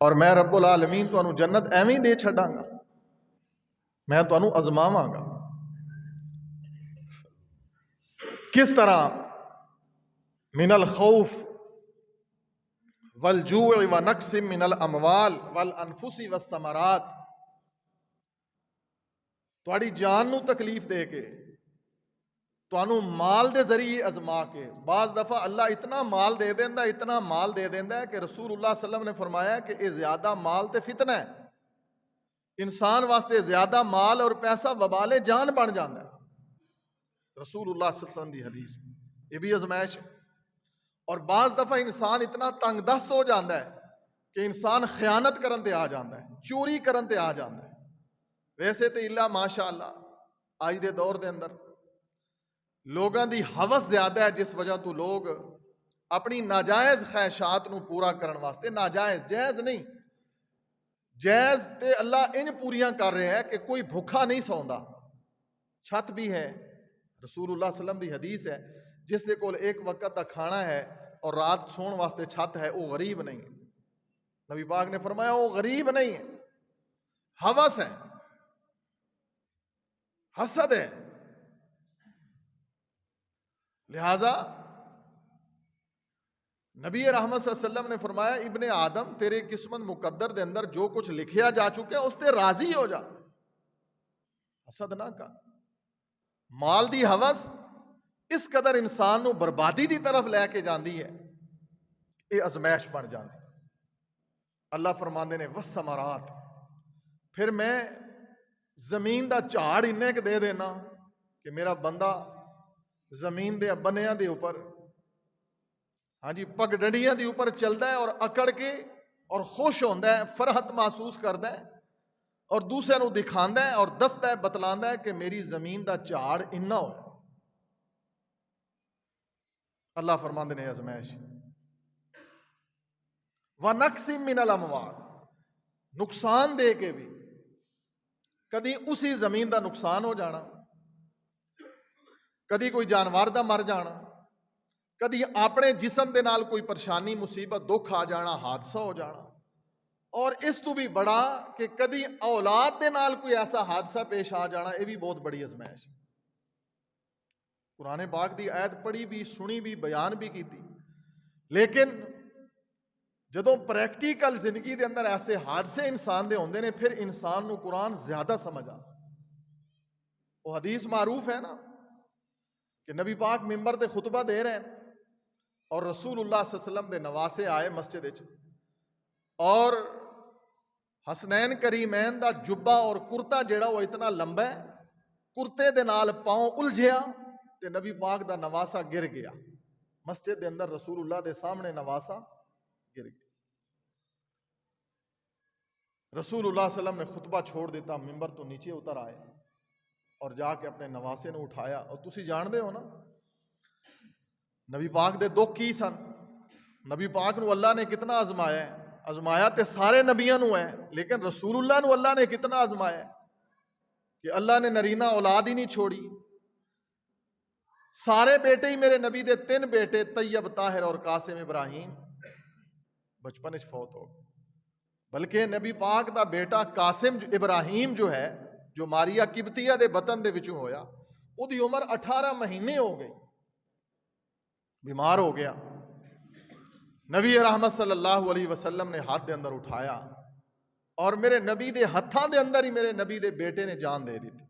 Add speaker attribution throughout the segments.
Speaker 1: اور میں رب العالمین تانوں جنت ایویں دے چھڈاں گا، میں تانوں ازماواں گا۔ کس طرح؟ من الخوف والجوع ونقص من الاموال والانفس والثمرات، تہاڈی جان نو تکلیف دے کے، تانوں مال دے ذریعے ازما کے۔ بعض دفعہ اللہ اتنا مال دے دیندا، اتنا مال دے دیندا ہے کہ رسول اللہ صلی اللہ علیہ وسلم نے فرمایا کہ یہ زیادہ مال تے فتنہ ہے، انسان واسطے زیادہ مال اور پیسہ وبال جان بن جاتا ہے، رسول اللہ صلی اللہ علیہ وسلم دی حدیث۔ یہ بھی ازمائش ہے۔ اور بعض دفعہ انسان اتنا تنگ دست ہو جاتا ہے کہ انسان خیانت کرن تے آ جاتا ہے، چوری کرن تے آ جاتا ہے۔ ویسے تے اللہ ماشاء اللہ آج دے دور دے اندر لوگاں دی ہوس زیادہ ہے، جس وجہ تو لوگ اپنی ناجائز خواہشات نو پورا کرن واسطے، ناجائز، جائز نہیں، جائز تے اللہ ان پوریاں کر رہے ہیں کہ کوئی بھوکا نہیں سوندا، چھت بھی ہے۔ رسول اللہ صلی اللہ علیہ وسلم دی حدیث ہے، جس دے کول ایک وقت دا کھانا ہے اور رات سون واسطے چھت ہے، وہ غریب نہیں ہے۔ نبی پاک نے فرمایا وہ غریب نہیں ہے، ہوس ہے، حسد ہے۔ لہذا نبی رحمت صلی اللہ علیہ وسلم نے فرمایا ابن آدم تیرے قسمت مقدر دے اندر جو کچھ لکھیا جا چکے اس تے راضی ہو جا، حسد نہ کر۔ مال دی ہوس اس قدر انسان نو بربادی دی طرف لے کے جاندی ہے، یہ ازمائش بن جاندی۔ اللہ فرماندے نے وَالثَّمَرَاتِ، پھر میں زمین دا جھاڑ انہیں کہ دے دینا کہ میرا بندہ زمین دے بنیاں دے اوپر، ہاں جی، پگ ڈنڈیاں دی اوپر چلتا ہے اور اکڑ کے اور خوش ہوتا ہے، فرحت محسوس کرتا ہے اور دوسرے نو دکھاندا ہے اور دستا ہے، بتلاندا ہے کہ میری زمین دا جھاڑ اتنا ہو۔ اللہ فرماندے نے ازمائش وَنَقْصٍ مِّنَ الْأَمْوَالِ، نقصان دے کے بھی، کدی اسی زمین دا نقصان ہو جانا، کدی کوئی جانور دا مر جانا، کدی اپنے جسم دے نال کوئی پریشانی مصیبت دکھ آ جانا، حادثہ ہو جانا، اور اس تو بھی بڑا کہ کدی اولاد دے نال کوئی ایسا حادثہ پیش آ جانا، یہ بھی بہت بڑی ازمائش۔ قرآن پاک دی آیت پڑھی بھی، سنی بھی، بیان بھی کی تھی، لیکن جدوں پریکٹیکل زندگی دے اندر ایسے حادثے انسان دے ہوندے نے، پھر انسان نو قرآن زیادہ سمجھ آ۔ وہ حدیث معروف ہے نا کہ نبی پاک ممبر تے خطبہ دے رہے ہیں اور رسول اللہ صلی اللہ علیہ وسلم دے نواسے آئے مسجد وچ، اور حسنین کریمین دا جبہ اور کرتا جیڑا وہ اتنا لمبا ہے، کرتے دے نال پاؤں الجھیا تے نبی پاک دا نواسا گر گیا مسجد دے اندر، رسول اللہ دے سامنے نواسا گر گیا۔ رسول اللہ صلی اللہ علیہ وسلم نے خطبہ چھوڑ دیتا، ممبر تو نیچے اتر آئے اور جا کے اپنے نواسے نو اٹھایا۔ اور تسی جاندے ہو نا نبی پاک دے دکھ کی سن، نبی پاک نو اللہ نے کتنا آزمایا ہے، آزمایا تے سارے نبیاں نو ہے، لیکن رسول اللہ نو اللہ نے کتنا آزمایا ہے کہ اللہ نے نرینہ اولاد ہی نہیں چھوڑی۔ سارے بیٹے ہی میرے نبی دے 3 بیٹے طیب، طاہر اور قاسم ابراہیم بچپن وچ فوت ہو گئے، بلکہ نبی پاک دا بیٹا قاسم ابراہیم جو ہے، جو ماریہ قبطیہ دے بطن دے وچوں ہویا، او دی عمر 18 مہینے ہو گئی، بیمار ہو گیا۔ نبی رحمت صلی اللہ علیہ وسلم نے ہاتھ دے اندر اٹھایا اور میرے نبی دے ہتھاں دے اندر ہی میرے نبی دے بیٹے نے جان دے دی تھی۔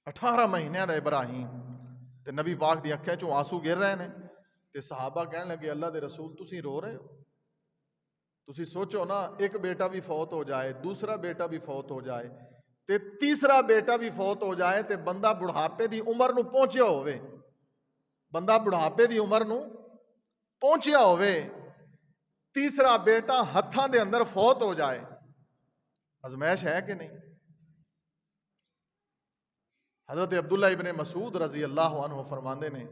Speaker 1: 18 مہینے دا ابراہیم تے نبی پاک دی اکھاں چوں آنسو گر رہے نے تے صحابہ کہنے لگے اللہ دے رسول تسی رو رہے ہو؟ تسی سوچو نا، ایک بیٹا بھی فوت ہو جائے، دوسرا بیٹا بھی فوت ہو جائے تے تیسرا بیٹا بھی فوت ہو جائے تے بندہ بڑھاپے دی عمر نو پہنچیا ہوئے، بندہ بڑھاپے دی عمر نو پہنچیا ہوئے، تیسرا بیٹا ہتھاں دے اندر فوت ہو جائے، ازمائش ہے کہ نہیں؟ حضرت عبداللہ ابن مسعود رضی اللہ عنہ فرماندے نے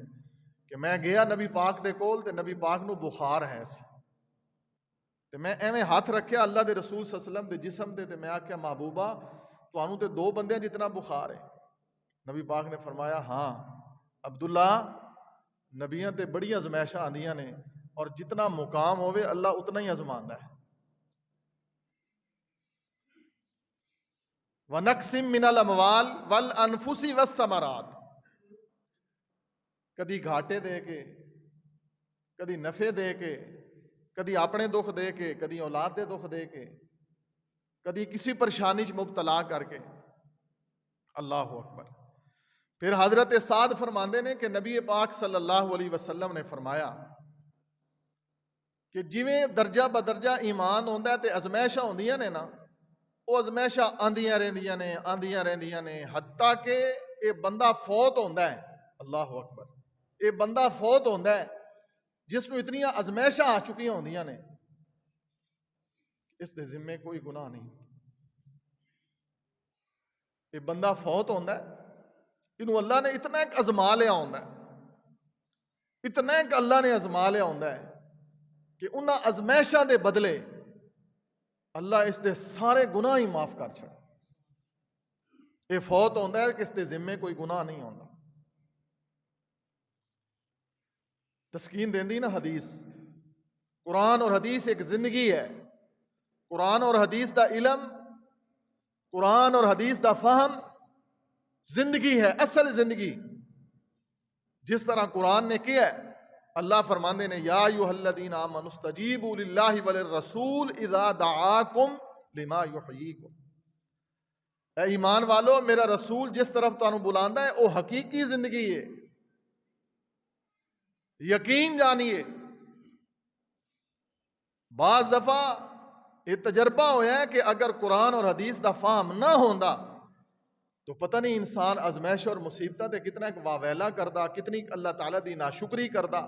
Speaker 1: کہ میں گیا نبی پاک دے کول تے نبی پاک نو بخار ہے سی، تے میں ایویں ہاتھ رکھیا اللہ دے رسول صلی اللہ علیہ وسلم دے جسم دے تے میں آکھیا محبوبہ تانوں تے 2 بندیاں جتنا بخار ہے۔ نبی پاک نے فرمایا ہاں عبداللہ، نبیاں تے بڑی ازمائشاں آندیاں نے، اور جتنا مقام ہوئے اللہ اتنا ہی آزماندا ہے. وَنَقْسِم مِّنَ الْأَمْوَالِ وَالْأَنفُسِ وَالثَّمَرَاتِ. کدی گھاٹے دے کے، کدی نفع دے کے، کدی اپنے دکھ دے کے، کدی اولاد دے دکھ دے کے، کدی کسی پریشانی مبتلا کر کے. اللہ اکبر. پھر حضرت سعد فرماندے نے کہ نبی پاک صلی اللہ علیہ وسلم نے فرمایا کہ جویں درجہ بدرجہ ایمان ہوندا ہے تے ازمائشاں ہوندیاں نے نا، وہ ازمائشاں آندیاں رہندیاں نے حتیٰ کہ یہ بندہ فوت ہوندا ہے. اللہ اکبر. یہ بندہ فوت ہوندا ہے جس کو اتنی ازمائشاں آ چکیاں ہوندیاں نے، اس دے ذمے کوئی گناہ نہیں. یہ بندہ فوت ہوندا ہے، انہوں اللہ نے اتنا ایک ازما لیا ہوندا ہے، اتنا ایک اللہ نے ازما لیا ہوندا ہے کہ انہاں ازمائشاں دے بدلے اللہ اس دے سارے گناہ ہی معاف کر چھڑے. یہ فوت ہوندا ہے کہ اس دے ذمے کوئی گناہ نہیں ہوندا. تسکین دیندی نا حدیث. قرآن اور حدیث ایک زندگی ہے. قرآن اور حدیث دا علم، قرآن اور حدیث دا فہم زندگی ہے، اصل زندگی. جس طرح قرآن نے کیا ہے، اللہ فرماندے نے یا ایھا الذین آمنوا استجیبوا للہ وللرسول اذا دعاکم لما یحییکم. اے ایمان والو، میرا رسول جس طرف تانوں بلاندا ہے وہ حقیقی زندگی ہے. یقین جانیے. بعض دفعہ یہ تجربہ ہویا ہے کہ اگر قرآن اور حدیث دا فہم نہ ہوندا تو پتہ نہیں انسان ازمائش اور مصیبتہ تے کتنا ایک واویلا کردا، کتنی اللہ تعالیٰ دی ناشکری کردا.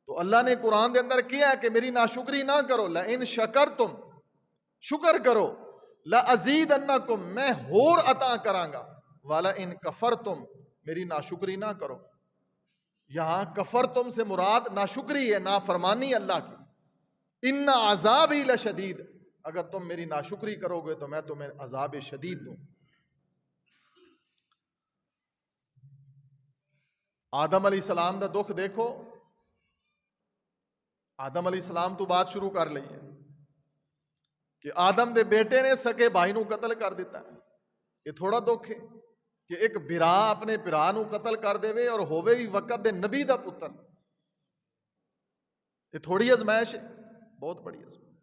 Speaker 1: تو اللہ نے قرآن دے اندر کیا ہے کہ میری ناشکری نہ کرو. لئن شکرتم، شکر کرو، لازیدنکم، میں ہور عطا کراں گا. ولئن کفرتم، میری ناشکری نہ کرو. یہاں کفرتم سے مراد ناشکری ہے، نافرمانی اللہ کی. ان عذابی لشدید، اگر تم میری ناشکری کرو گے تو میں تمہیں عذاب شدید دوں. آدم علیہ السلام دا دکھ دیکھو. آدم علیہ السلام تو بات شروع کر لئی ہے کہ آدم دے بیٹے نے سکے بھائی نو قتل کر دیتا ہے. یہ تھوڑا دکھ ہے کہ ایک برا اپنے برا نو قتل کر دے اور ہووے بھی وقت دے نبی دا پتر. یہ تھوڑی ازمائش ہے، بہت بڑی ازمائش.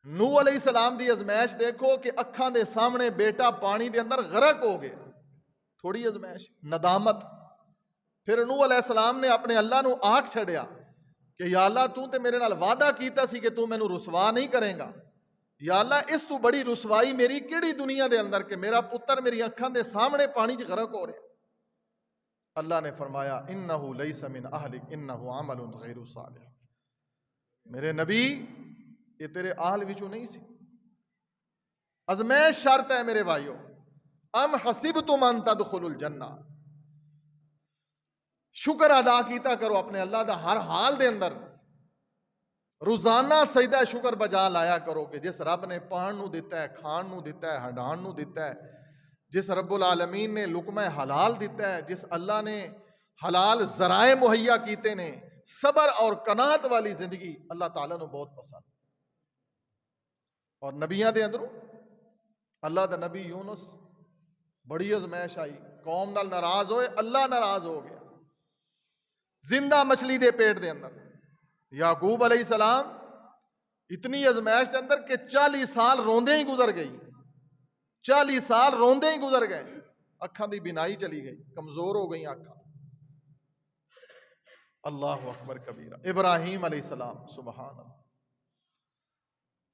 Speaker 1: نوح علیہ السلام دی ازمائش دیکھو کہ اکھاں دے سامنے بیٹا پانی دے اندر غرق ہو گیا. تھوڑی ازمائش، ندامت. پھر نوح علیہ السلام نے اپنے اللہ نو آکھ چھڑیا کہ یا اللہ تو تے میرے نال وعدہ کیتا سی کہ تو مینوں رسوا نہیں کریں گا. یا اللہ اس تو بڑی رسوائی میری کیڑی دنیا دے اندر کہ میرا پتر میری اکھاں دے سامنے پانی چ غرق ہو رہا. اللہ نے فرمایا انہ لیس من اہلک انہ عمل غیر صالح. میرے نبی یہ تیرے اہل وچوں نہیں سی. ازمائش شرط ہے میرے بھائیو. ام حسبتم ان تدخلوا الجنہ. شکر ادا کیتا کرو اپنے اللہ دا ہر حال دے اندر. روزانہ سجدہ شکر بجا لایا کرو کہ جس رب نے پان نو دیتا ہے، کھان نو دیتا ہے، ہڈان نو دیتا ہے، جس رب العالمین نے لقمہ حلال دیتا ہے، جس اللہ نے حلال ذرائع مہیا کیتے نے، صبر اور قناعت والی زندگی اللہ تعالیٰ نے بہت پسند. اور نبیاں دے اندروں اللہ دا نبی یونس بڑی ازمائش آئی، قوم نال ناراض ہوئے، اللہ ناراض ہو گیا زندہ مچھلی دے پیٹ دے اندر. یعقوب علیہ السلام اتنی ازمائش دے اندر کہ 40 سال روندے ہی گزر گئی. 40 سال روندے ہی گزر گئے. اکھاں دی بینائی چلی گئی، کمزور ہو گئی اکھاں. اللہ اکبر کبیرہ. ابراہیم علیہ السلام سبحان اللہ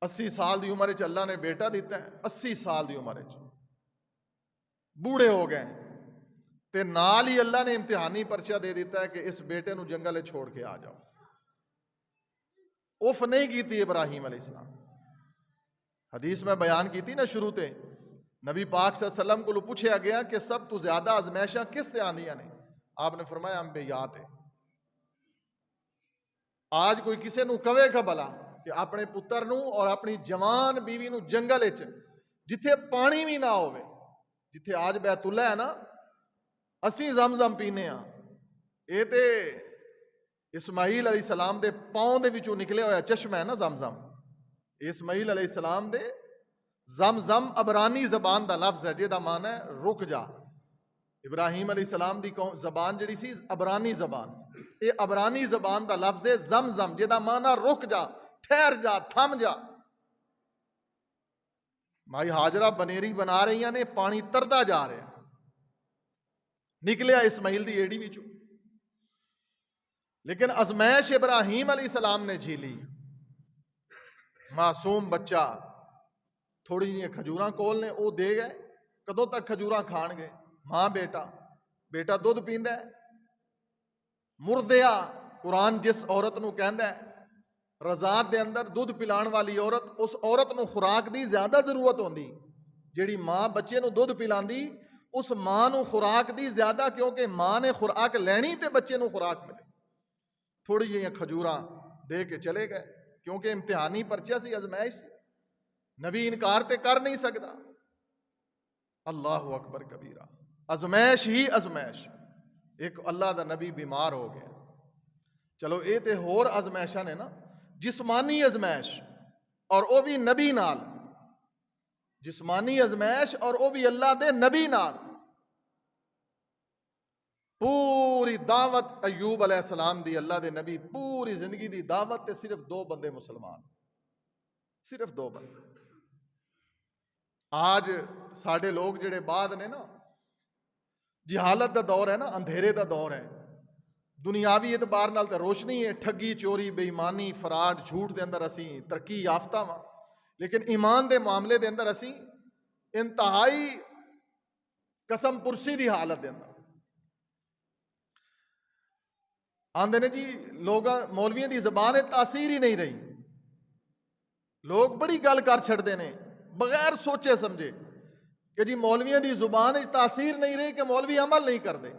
Speaker 1: 80 سال دی عمر چ اللہ نے بیٹا دیتا ہے. 80 سال دی عمر چ بوڑھے ہو گئے تے نال ہی اللہ نے امتحانی پرچہ دے دیتا ہے کہ اس بیٹے نو جنگل چھوڑ کے آ جاؤ. اف نہیں کیتی ابراہیم علیہ السلام. حدیث میں بیان کی تھی نا شروع تے نبی پاک صلی اللہ علیہ وسلم کو پوچھا گیا کہ سب تو زیادہ ازمائشاں کس تے آندیاں نے؟ آپ نے فرمایا انبیاء تے. آج کوئی کسے نو کہے گا بلا کہ اپنے پتر نو اور اپنی جوان بیوی نو جنگل وچ جتھے پانی بھی نہ ہوئے، جتھے آج بیت اللہ ہے نا، اسی زمزم پینے ہاں، اے تے اسماعیل علیہ السلام دے پاؤں دے وچوں نکلے ہویا چشمہ ہے نا زمزم، اسماعیل علیہ السلام دے زمزم عبرانی زبان دا لفظ ہے جہدا معنی ہے رک جا۔ ابراہیم علیہ السلام دی زبان جڑی سی عبرانی زبان، یہ عبرانی زبان دا لفظ ہے زمزم جہدا معنی رک جا، ٹھہر جا، تھم جا۔ مائی ہاجرہ بنیری بنا رہی ہیں نے، پانی تردا جا رہا ہے، نکلیا اسماعیل دی ایڑی وچوں، لیکن ازمائش ابراہیم علیہ السلام نے جھیلی۔ معصوم بچہ، تھوڑی جی کھجوراں کول نے وہ دے گئے، کدوں تک کھجوراں کھان گے؟ ماں بیٹا دودھ پیندا ہے، مردیا قرآن جس عورت نو کہندا ہے رضاعت دے اندر دودھ پلان والی عورت، اس عورت نو خوراک دی زیادہ ضرورت ہوندی، جیڑی ماں بچے نو دودھ پلاندی اس ماں نو خوراک دی زیادہ، کیونکہ ماں نے خوراک لینی تے بچے نو خوراک ملے۔ تھوڑی جی کھجوراں دے کے چلے گئے، کیونکہ امتحانی پرچہ سی، ازمائش سی، نبی انکار تے کر نہیں سکتا۔ اللہ اکبر کبیرہ، ازمائش ہی ازمائش۔ ایک اللہ دا نبی بیمار ہو گیا، چلو اے تے ہور ازمائشاں نے نا، جسمانی ازمائش اور او بھی نبی نال، جسمانی ازمائش اور او بھی اللہ دے نبی نال۔ پوری دعوت ایوب علیہ السلام دی، اللہ دے نبی پوری زندگی دی دعوت تے صرف 2 بندے مسلمان، صرف 2 بندے۔ آج ساڈے لوگ جڑے بعد نے نا، جہالت دا دور ہے نا، اندھیرے دا دور ہے، دنیاوی اعتبار نال تے روشنی ہے، ٹھگی چوری بے ایمانی فراڈ جھوٹ دے اندر اسی ترقی یافتہ ہاں، لیکن ایمان دے معاملے دے اندر اسی انتہائی قسم پرسی دی حالت دے اندر۔ آندے نے جی لوگاں مولویاں دی زبان تاثیر ہی نہیں رہی، لوگ بڑی گل کر چھڑدے نے بغیر سوچے سمجھے کہ جی مولویاں دی زبان تاثیر نہیں رہی کہ مولوی عمل نہیں کردے۔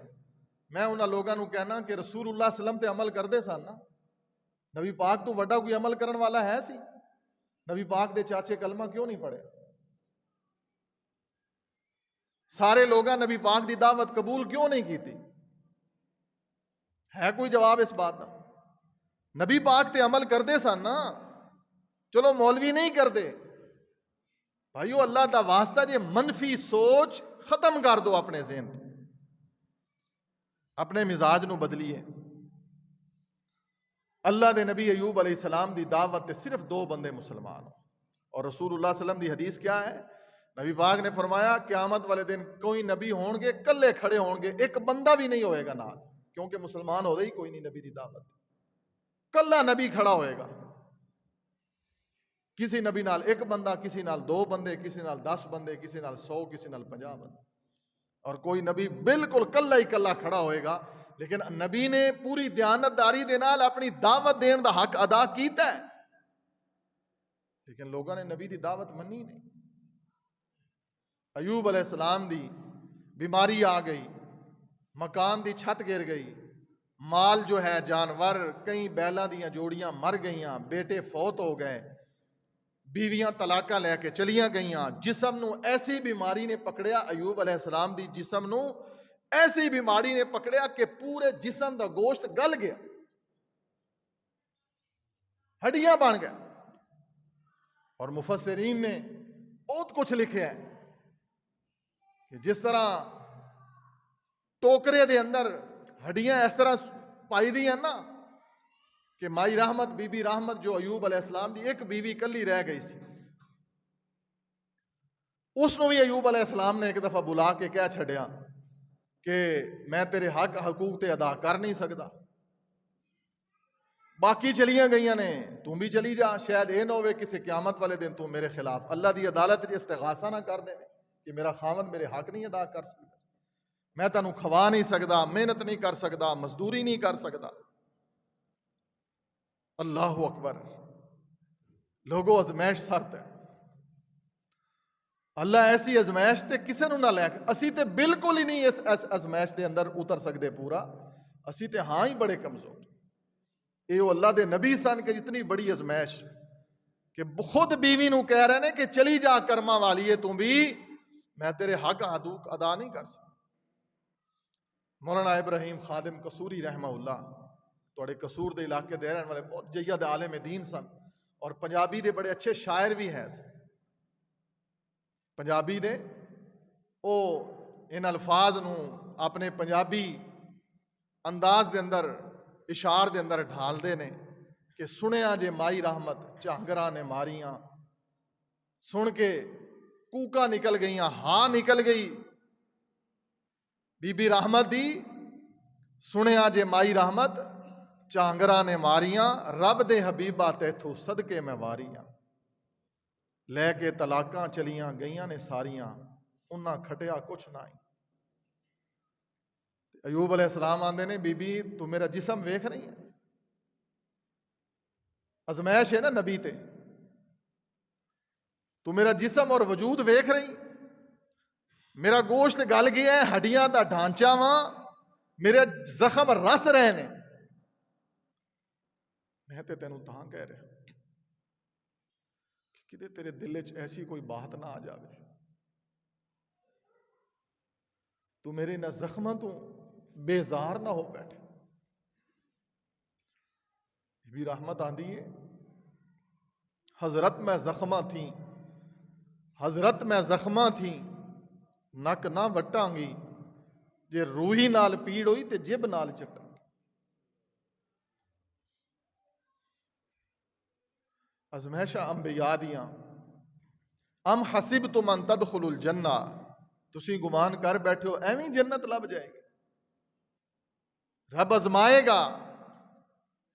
Speaker 1: میں انہاں لوگاں نو کہنا کہ رسول اللہ صلی اللہ علیہ وسلم تے عمل کردے سن نا، نبی پاک تو وڈا کوئی عمل کرن والا ہے سی؟ نبی پاک دے چاچے کلمہ کیوں نہیں پڑھے؟ سارے لوگاں نبی پاک دی دعوت قبول کیوں نہیں کیتی؟ ہے کوئی جواب اس بات کا؟ نبی پاک تے عمل کردے سن نا، چلو مولوی نہیں کردے، بھائیو اللہ دا واسطہ جے منفی سوچ ختم کر دو اپنے ذہن تو، اپنے مزاج نو بدلیے۔ اللہ دے نبی ایوب علیہ السلام دی دعوت تے صرف 2 بندے مسلمان، اور رسول اللہ صلی اللہ علیہ وسلم دی حدیث کیا ہے؟ نبی پاک نے فرمایا قیامت والے دن کوئی نبی ہون گے کلے کھڑے ہون گے، ایک بندہ بھی نہیں ہوئے گا نال، کیونکہ مسلمان ہو ہی کوئی نہیں نبی دی دعوت، کلا نبی کھڑا ہوئے گا، کسی نبی نال ایک بندہ، کسی نال 2 بندے، کسی نال 10 بندے، کسی نال 100، کسی نال 50 بندے، اور کوئی نبی بالکل کلا ہی کلا کھڑا ہوئے گا۔ لیکن نبی نے پوری دیانتداری دے نال اپنی دعوت دین دا حق ادا کیتا ہے، لیکن لوگوں نے نبی دی دعوت منی نہیں۔ ایوب علیہ السلام دی بیماری آ گئی، مکان دی چھت گر گئی، مال جو ہے جانور کئی بیلاں دیاں جوڑیاں مر گئیاں، بیٹے فوت ہو گئے، بیویاں طلاقاں لے کے چلیاں گئیاں، جسم نو ایسی بیماری نے پکڑیا، ایوب علیہ السلام دی جسم نو ایسی بیماری نے پکڑیا کہ پورے جسم دا گوشت گل گیا، ہڈیاں بن گیا۔ اور مفسرین نے بہت کچھ لکھیا ہے کہ جس طرح ٹوکرے دے اندر ہڈیاں اس طرح پائی دی ہیں نا، کہ مائی رحمت بی بی رحمت جو ایوب علیہ السلام دی ایک بیوی کلی رہ گئی سی، اس نو بھی ایوب علیہ السلام نے ایک دفعہ بلا کے کہہ چھڑیا کہ میں تیرے حق حقوق تے ادا کر نہیں سکتا، باقی چلیاں گئیاں نے، تم بھی چلی جا، شاید اے نہ ہوئے کسی قیامت والے دن تم میرے خلاف اللہ دی عدالت جے استغاثہ نہ کر دے کہ میرا خاوند میرے حق نہیں ادا کر سکتا، میں تینوں کھوا نہیں سکتا، محنت نہیں کر سکتا، مزدوری نہیں کر سکتا۔ اللہ اکبر، لوگوں ازمائش سخت ہے، اللہ ایسی ازمائش تے کسے نو نہ لے کے، اسی تے بالکل ہی نہیں اس ازمائش دے اندر اتر سکتے پورا، اسی تے ہاں ہی بڑے کمزور۔ اے وہ اللہ دے نبی سن کہ جتنی بڑی ازمائش کہ خود بیوی نو کہہ رہے ہیں کہ چلی جا کرما والی ہے تم بھی، میں تیرے حق حقوق ادا نہیں کر سکتا۔ مولانا ابراہیم خادم قصوری رحمہ اللہ تھوڑے قصور دے علاقے دے رہن والے بہت جید عالم دین سن اور پنجابی دے بڑے اچھے شاعر بھی ہیں سن. پنجابی دے او ان الفاظ نو اپنے پنجابی انداز دے اندر اشعار دے اندر ڈھال دے نے کہ سنیا جے مائی رحمت جھانگراں نے ماریاں, سن کے کوکا نکل گئیاں, ہاں نکل گئی بی بی رحمت دی, سنیا جے مائی رحمت جھانگراں نے ماریاں, رب دے حبیبہ تیتھوں صدقے میں واریاں, لے کے طلاقاں چلیاں گئیاں نے ساریاں, انہاں کھٹیا کچھ نہ ہی. ایوب علیہ السلام آندے نے بی بی تو میرا جسم ویکھ رہی ہے, ازمائش ہے نا نبی تے, تو میرا جسم اور وجود ویکھ رہی, میرا گوشت گل گیا ہے, ہڈیاں دا ڈھانچہ واں, میرے زخم رس رہے نے, میں تے تینوں تاں کہہ رہا کہ کدے تیرے دل وچ ایسی کوئی بات نہ آ جاوے, تو میرے نہ زخماں تو بیزار نہ ہو بیٹھے. بھی رحمت آندی ہے, حضرت میں زخماں تھیں, حضرت میں زخماں تھیں, نک نہ وٹاں گی, جے روحی نال پیڑ ہوئی تے جب نال چٹاں. ازمائشاں انبیاء دیاں, ام حسبتم ان تدخلوا الجنہ, تسی گمان کر بیٹھے ہو ایویں جنت لب جائے گی, رب ازمائے گا.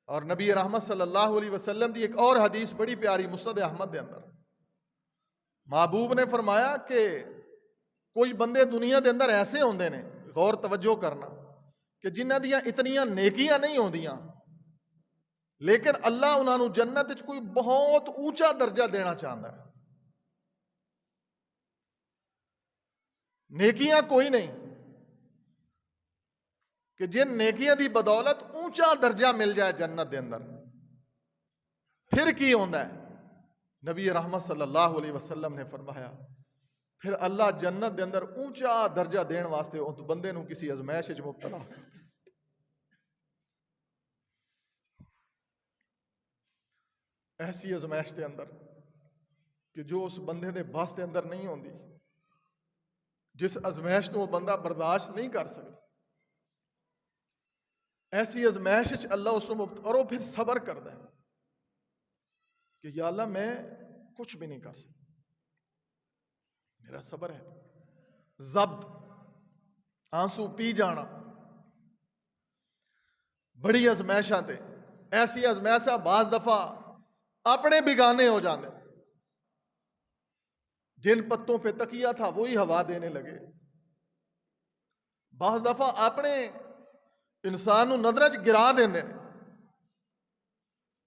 Speaker 1: اور نبی رحمت صلی اللہ علیہ وسلم دی ایک اور حدیث بڑی پیاری مسند احمد دے اندر, محبوب نے فرمایا کہ کوئی بندے دنیا دے اندر ایسے ہوندے نے, غور توجہ کرنا, کہ جنہ دیاں اتنیاں نیکیاں نہیں ہوندیاں, لیکن اللہ انہاں نو جنت وچ کوئی بہت اونچا درجہ دینا چاہتا ہے. نیکیاں کوئی نہیں کہ جن نیکیاں دی بدولت اونچا درجہ مل جائے جنت دے اندر, پھر کی ہوندا ہے؟ نبی رحمت صلی اللہ علیہ وسلم نے فرمایا پھر اللہ جنت دے اندر اونچا درجہ دین واسطے اس بندے نو کسی ازمائش وچ مبتلا کرتا ہے. ایسی ازمائش دے اندر کہ جو اس بندے دے بس دے اندر نہیں ہوندی, جس ازمائش نو وہ بندہ برداشت نہیں کر سکتا, ایسی ازمائش وچ اللہ اس نو اور وہ پھر صبر کردا ہے کہ یا اللہ میں کچھ بھی نہیں کر سکتا, میرا صبر ہے. ضبط, آنسو پی جانا, بڑی ازمائشاں تے, ایسی ازمائشاں بعض دفعہ اپنے بگانے ہو جاندے, جن پتوں پہ تکیا تھا وہی ہوا دینے لگے. بعض دفعہ اپنے انسان نو نظر وچ گرا دیندے نے,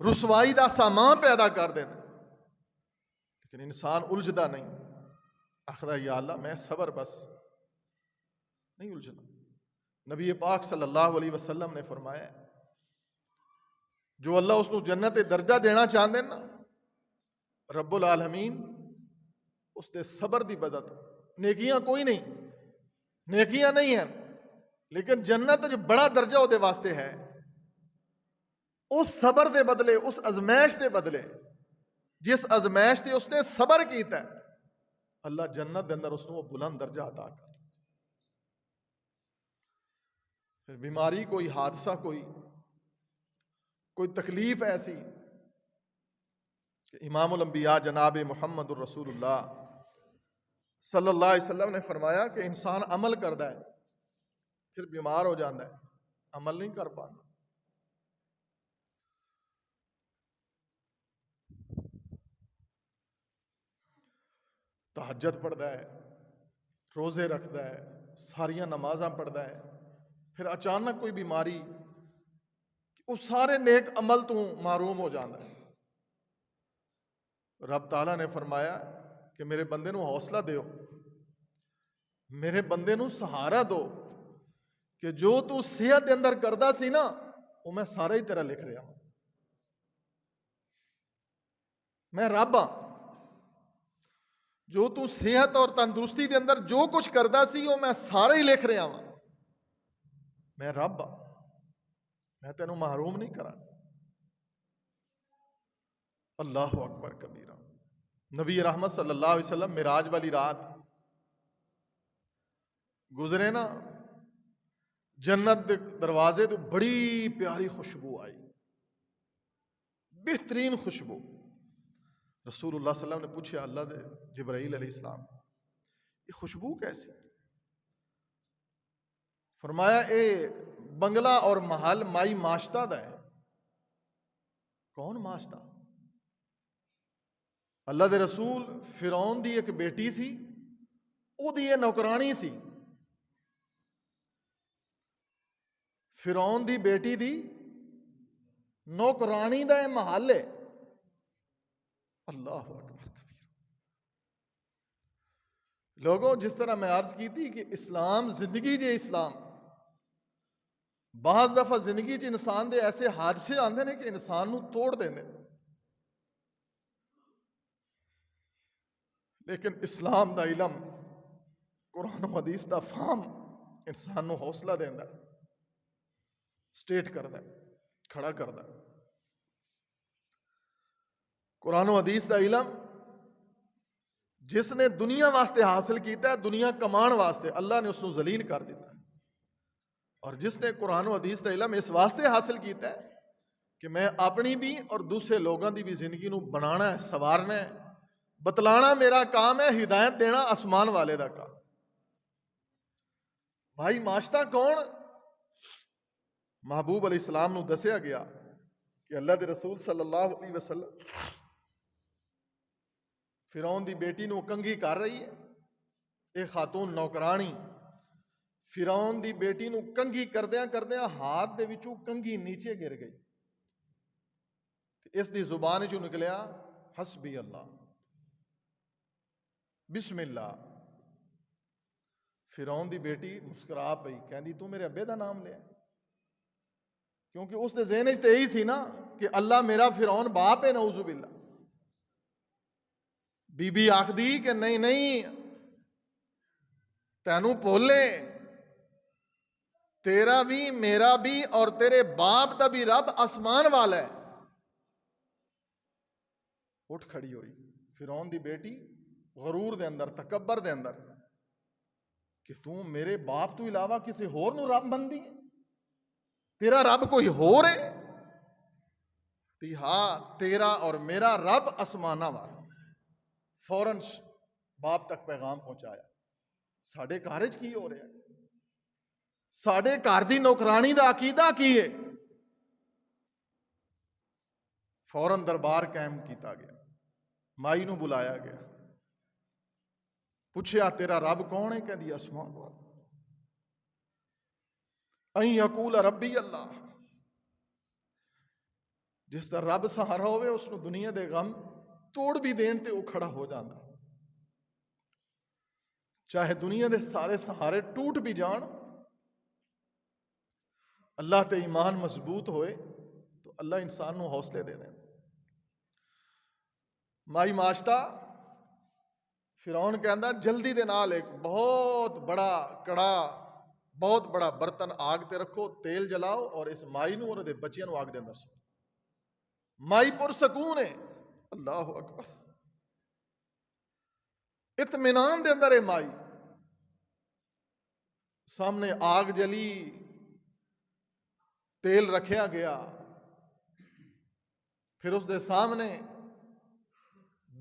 Speaker 1: رسوائی دا سامان پیدا کر دیندے, لیکن انسان الجھدا نہیں, آخدا یا اللہ میں صبر بس نہیں الجھنا. نبی پاک صلی اللہ علیہ وسلم نے فرمایا جو اللہ اس کو جنت درجہ دینا چاہتے ہیں نا, رب العالمین اس دے صبر دی بدت, نیکیاں کوئی نہیں, نیکیاں نہیں ہیں, لیکن جنت جو بڑا درجہ وہ دے واسطے ہے, اس صبر دے بدلے, اس ازمائش دے بدلے, جس ازمائش تے اس نے صبر کیتا ہے, اللہ جنت دے اندر اس کو بلند درجہ عطا کر. پھر بیماری, کوئی حادثہ, کوئی تکلیف ایسی کہ امام الانبیاء جناب محمد الرسول اللہ صلی اللہ علیہ وسلم نے فرمایا کہ انسان عمل کرتا ہے پھر بیمار ہو جاتا ہے, عمل نہیں کر پاتا. تہجد پڑھتا ہے, روزے رکھتا ہے, ساریاں نمازاں پڑھتا ہے, پھر اچانک کوئی بیماری, اس سارے نیک عمل تو محروم ہو جاتا ہے. رب تعالیٰ نے فرمایا کہ میرے بندے نو حوصلہ دیو, میرے بندے نو سہارا دو, کہ جو تو صحت دے اندر کردا سی نا وہ میں سارا ہی تیرا لکھ رہا ہوں. میں رب ہاں, جو تو صحت اور تندرستی دے اندر جو کچھ کردا سی وہ میں سارا ہی لکھ رہا ہوں. میں رب ہاں. میں تینوں محروم نہیں کرا. اللہ اکبر کبیرہ. نبی رحمت صلی اللہ علیہ وسلم معراج والی رات گزرے نا, جنت دے دروازے تو بڑی پیاری خوشبو آئی, بہترین خوشبو. رسول اللہ صلی اللہ علیہ وسلم نے پوچھا اللہ دے جبرائیل علیہ السلام, یہ خوشبو کیسی؟ فرمایا اے بنگلہ اور محل مائی ماشتہ دا ہے. کون ماشتہ؟ اللہ دے رسول فرعون دی ایک بیٹی سی, او دی یہ نوکرانی سی. فرعون دی بیٹی دی نوکرانی دا یہ محل ہے. اللہ اکبر کبیر. لوگوں, جس طرح میں عرض کی تھی کہ اسلام زندگی جے اسلام, بعض دفعہ زندگی چ انسان دے ایسے حادثے آندے نے کہ انسان نو توڑ دیندے, لیکن اسلام دا علم, قرآن و حدیث دا فہم انسان نو حوصلہ دیندا, سٹیٹ کردا, کھڑا کردا. قرآن و حدیث دا علم جس نے دنیا واسطے حاصل کیتا ہے, دنیا کمان واسطے, اللہ نے اس کو ذلیل کر دیتا ہے. اور جس نے قرآن و حدیث دا علم اس واسطے حاصل کیتا ہے کہ میں اپنی بھی اور دوسرے لوگوں دی بھی زندگی نو بنانا ہے, سوارنا ہے, بتلانا میرا کام ہے, ہدایت دینا آسمان والے دا کام. بھائی ماشتہ کون؟ محبوب علیہ السلام نو دسیا گیا کہ اللہ دے رسول صلی اللہ علیہ وسلم فرعون دی بیٹی نو کنگھی کر رہی ہے. ایک خاتون نوکرانی فرعون دی بیٹی نو کنگھی کردیاں کردیاں ہاتھ دے وچوں کنگھی نیچے گر گئی. اس دی زبان چوں نکلیا حسبی اللہ, بسم اللہ. فرعون دی بیٹی مسکرا پئی, کہندی تو میرے ابے دا نام لیا, کیونکہ اس دے ذہن وچ تے یہی سی نا کہ اللہ میرا فرعون باپ ہے, نعوذ باللہ. بی بی آکھدی کہ نہیں نہیں, تینوں پولے, تیرا بھی میرا بھی اور تیرے باپ دا بھی رب آسمان والا ہے. اٹھ کھڑی ہوئی فرعون دی بیٹی غرور دے اندر, تکبر دے اندر, کہ تو میرے باپ تو علاوہ کسی ہور نو رب بندی ہے, تیرا رب کوئی ہور ہے؟ تی ہاں, تیرا اور میرا رب آسمانہ والا. فوراً باپ تک پیغام پہنچایا. ساڈے گھر وچ کی ہو رہا ہے؟ ساڈے گھر دی نوکرانی دا عقیدہ کی ہے؟ فوراً دربار قائم کیتا گیا, مائی نو بلایا گیا, پوچھیا تیرا رب کون ہے؟ کہہ دیا آسمان والا. این یقول ربی اللہ, جس دا رب سہارا ہوئے اس نو دنیا دے غم توڑ بھی دین تے وہ کھڑا ہو جاتا, چاہے دنیا دے سارے سہارے ٹوٹ بھی جان, اللہ تے ایمان مضبوط ہوئے تو اللہ انسان نو حوصلے دے دیں. مائی ماشتہ فرعون کہندا جلدی دے نال ایک بہت بڑا کڑا, بہت بڑا برتن آگ تے رکھو, تیل جلاؤ اور اس مائی نو اور دے بچیاں نو آگ دے اندر سو. مائی پرسکون ہے. اللہ اکبر. اطمینان دے اندر ہے مائی. سامنے آگ جلی, تیل رکھیا گیا, پھر اس دے سامنے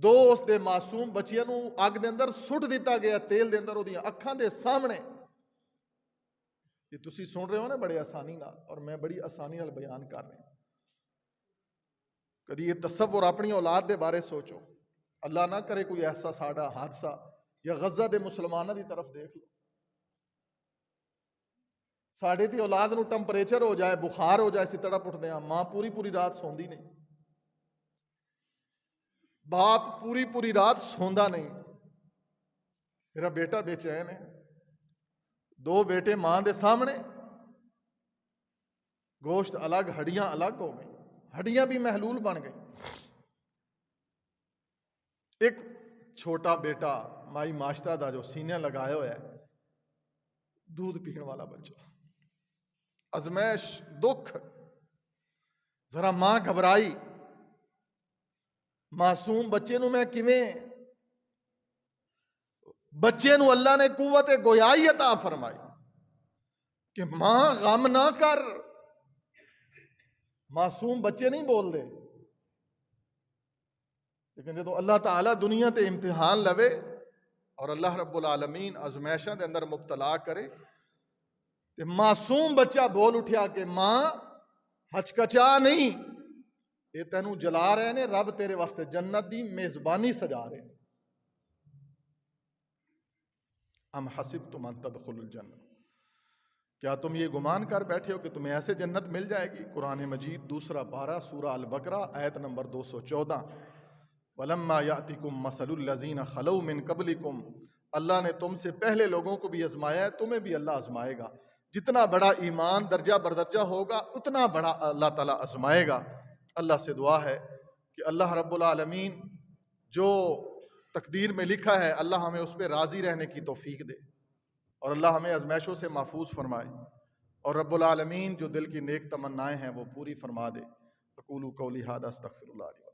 Speaker 1: دو اس دے معصوم بچیاں نو آگ دے اندر سٹ دیتا گیا, تیل دے اندر وہ دیاں اکھاں دے سامنے. یہ تسی سن رہے ہو نا بڑے آسانی نال, اور میں بڑی آسانی نال بیان کر رہا ہوں. کدی یہ تصور اپنی اولاد دے بارے سوچو, اللہ نہ کرے کوئی ایسا ساڈا حادثہ, یا غزہ دے مسلمانوں دی طرف دیکھ لو, ساڈے تے اولاد نو ٹمپریچر ہو جائے, بخار ہو جائے, اسی تڑپ اٹھدے ہاں, ماں پوری پوری رات سوندی نہیں, باپ پوری پوری رات سوندا نہیں. میرا بیٹا بے چین ہے, دو بیٹے ماں دے سامنے, گوشت الگ, ہڈیاں الگ ہو گئی, ہڈیاں بھی محلول بن گئی. ایک چھوٹا بیٹا مائی ماشتہ دا جو سینے لگائے ہوئے ہے, دودھ پین والا بچہ, ازمائش, دکھ, ذرا ماں گھبرائی، معصوم بچے نو میں کیویں، بچے نو اللہ نے قوت گویائی عطا فرمائی کہ ماں غم نہ کر. معصوم بچے نہیں بول دے، لیکن جدو اللہ تعالیٰ دنیا تے امتحان لوے اور اللہ رب العالمین ازمائشاں دے اندر مبتلا کرے تے معصوم بچہ بول اٹھیا کہ ماں ہچکچا نہیں، یہ تینوں جلا رہے نے، رب تیرے واسطے جنت دی میزبانی سجا رہے. ام حسبتم ان تدخلوا الجنہ، کیا تم یہ گمان کر بیٹھے ہو کہ تمہیں ایسے جنت مل جائے گی؟ قرآن مجید دوسرا پارہ سورہ البقرہ آیت نمبر 214. وَلَمَّا يَأْتِكُمْ مَثَلُ الَّذِينَ خَلَوْا مِن قَبْلِكُمْ، اللہ نے تم سے پہلے لوگوں کو بھی آزمایا ہے، تمہیں بھی اللہ آزمائے گا. جتنا بڑا ایمان درجہ بردرجہ ہوگا اتنا بڑا اللہ تعالیٰ آزمائے گا. اللہ سے دعا ہے کہ اللہ رب العالمین جو تقدیر میں لکھا ہے اللہ ہمیں اس پہ راضی رہنے کی توفیق دے، اور اللہ ہمیں ازمائشوں سے محفوظ فرمائے، اور رب العالمین جو دل کی نیک تمنائیں ہیں وہ پوری فرما دے. اقول قولی ھذا استغفر اللہ.